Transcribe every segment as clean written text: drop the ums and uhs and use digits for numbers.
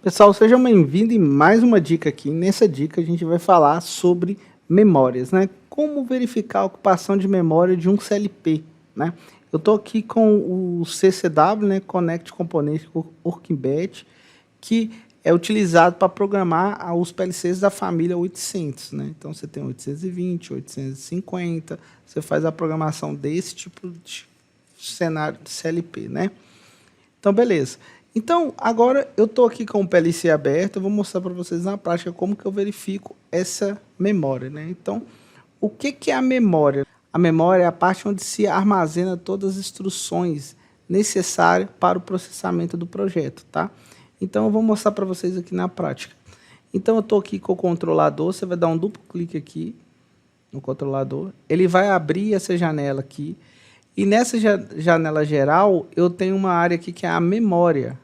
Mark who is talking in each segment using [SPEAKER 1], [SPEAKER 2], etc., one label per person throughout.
[SPEAKER 1] Pessoal, sejam bem-vindos em mais uma dica aqui. Nessa dica a gente vai falar sobre memórias, né? Como verificar a ocupação de memória de um CLP, né? Eu estou aqui com o CCW, né? Connect Component Working Batch, que é utilizado para programar os PLCs da família 800, né? Então você tem 820, 850, você faz a programação desse tipo de cenário de CLP, né? Então, beleza. Então, agora eu estou aqui com o PLC aberto, eu vou mostrar para vocês na prática como que eu verifico essa memória, né? Então, o que que é a memória? A memória é a parte onde se armazena todas as instruções necessárias para o processamento do projeto, tá? Então, eu vou mostrar para vocês aqui na prática. Então, eu estou aqui com o controlador, você vai dar um duplo clique aqui no controlador, ele vai abrir essa janela aqui, e nessa janela geral, eu tenho uma área aqui que é a memória.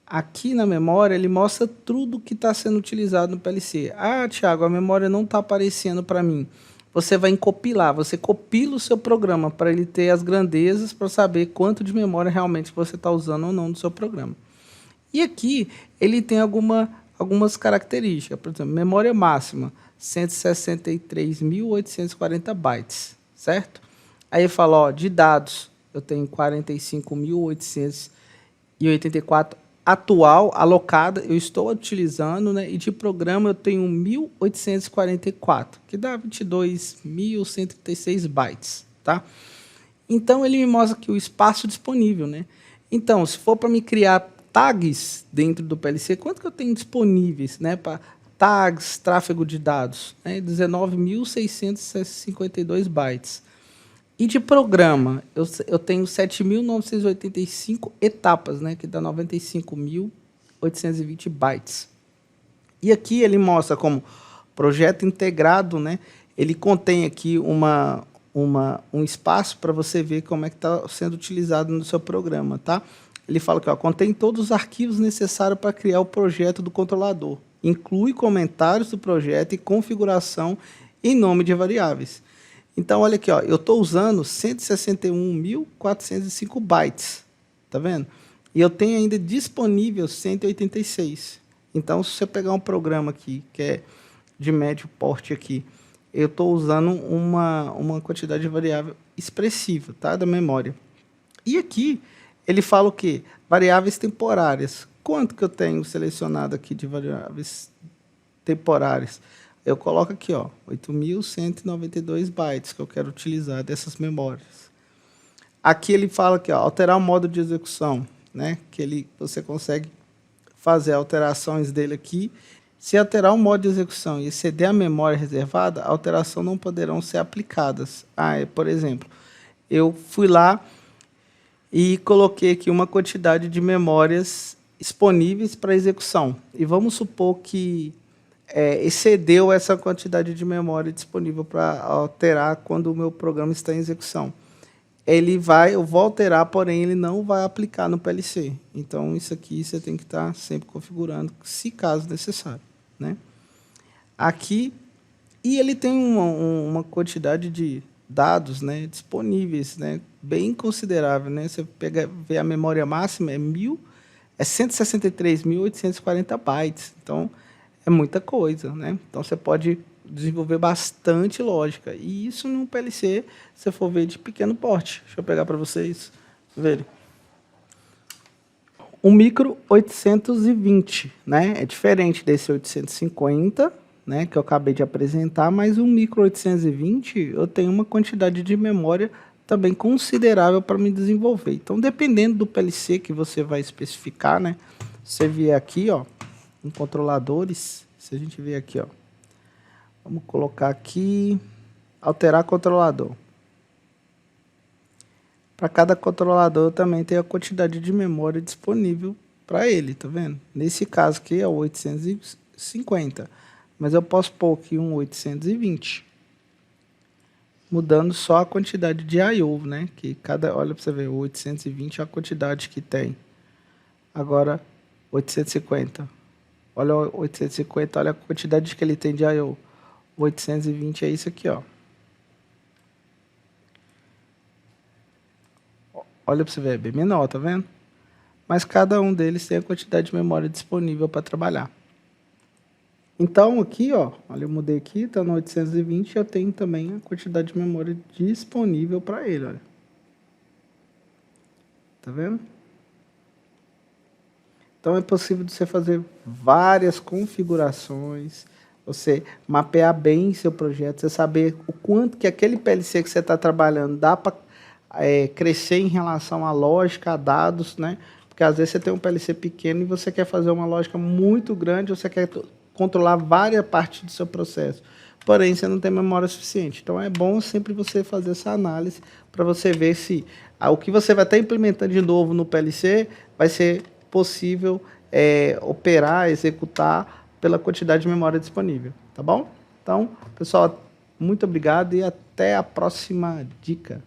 [SPEAKER 1] Aqui na memória, ele mostra tudo que está sendo utilizado no PLC. Ah, Thiago, a memória não está aparecendo para mim. Você vai compilar, você compila o seu programa para ele ter as grandezas para saber quanto de memória realmente você está usando ou não no seu programa. E aqui ele tem algumas características. Por exemplo, memória máxima, 163.840 bytes, certo? Aí ele fala, ó, de dados, eu tenho 45.884 atual, alocada, eu estou utilizando, né? E de programa eu tenho 1.844, que dá 22.136 bytes, tá? Então ele me mostra aqui o espaço disponível, né? Então, se for para me criar tags dentro do PLC, quanto que eu tenho disponíveis, né, para tags, tráfego de dados, né? 19.652 bytes. E de programa, eu tenho 7.985 etapas, né, que dá 95.820 bytes. E aqui ele mostra como projeto integrado, né, ele contém aqui um espaço para você ver como é que está sendo utilizado no seu programa, tá? Ele fala que ó, contém todos os arquivos necessários para criar o projeto do controlador. Inclui comentários do projeto e configuração em nome de variáveis. Então, olha aqui, ó, eu estou usando 161.405 bytes, tá vendo? E eu tenho ainda disponível 186. Então, se você pegar um programa aqui, que é de médio porte aqui, eu estou usando uma quantidade de variável expressiva, tá? Da memória. E aqui, ele fala o quê? Variáveis temporárias. Quanto que eu tenho selecionado aqui de variáveis temporárias? Eu coloco aqui, ó, 8.192 bytes que eu quero utilizar dessas memórias. Aqui ele fala que ó, alterar o modo de execução, né? Que você consegue fazer alterações dele aqui. Se alterar o modo de execução e exceder a memória reservada, a alteração não poderão ser aplicadas. Por exemplo, eu fui lá e coloquei aqui uma quantidade de memórias disponíveis para execução. E vamos supor que excedeu essa quantidade de memória disponível para alterar quando o meu programa está em execução. Eu vou alterar, porém ele não vai aplicar no PLC. Então isso aqui você tem que estar sempre configurando, se caso necessário, né? Aqui, e ele tem uma quantidade de dados, né, disponíveis, né, bem considerável, né? Você vê a memória máxima é 163.840 bytes. Então é muita coisa, né? Então você pode desenvolver bastante lógica. E isso no PLC, se você for ver de pequeno porte. Deixa eu pegar para vocês verem. O micro 820, né? É diferente desse 850, né, que eu acabei de apresentar, mas o micro 820 eu tenho uma quantidade de memória também considerável para me desenvolver. Então, dependendo do PLC que você vai especificar, né? Você vier aqui, ó, em controladores, se a gente vier aqui, ó, vamos colocar aqui, alterar controlador. Para cada controlador eu também tenho a quantidade de memória disponível para ele, tá vendo? Nesse caso aqui é o 850, mas eu posso pôr aqui um 820, mudando só a quantidade de I/O, né? Que olha para você ver, o 820 é a quantidade que tem. Agora 850. Olha o 850, olha a quantidade que ele tem de I/O. 820 é isso aqui, ó. Olha para você ver, é bem menor, tá vendo? mas cada um deles tem a quantidade de memória disponível para trabalhar. Então, aqui, ó, olha, eu mudei aqui, está no 820, eu tenho também a quantidade de memória disponível para ele, olha. Tá vendo? Então, é possível você fazer várias configurações, você mapear bem seu projeto, você saber o quanto que aquele PLC que você está trabalhando dá para crescer em relação à lógica, a dados, né? Porque às vezes você tem um PLC pequeno e você quer fazer uma lógica muito grande, você quer controlar várias partes do seu processo. Porém, você não tem memória suficiente. Então, é bom sempre você fazer essa análise para você ver se o que você vai estar implementando de novo no PLC vai ser possível operar, executar pela quantidade de memória disponível. Tá bom? Então, pessoal, muito obrigado e até a próxima dica.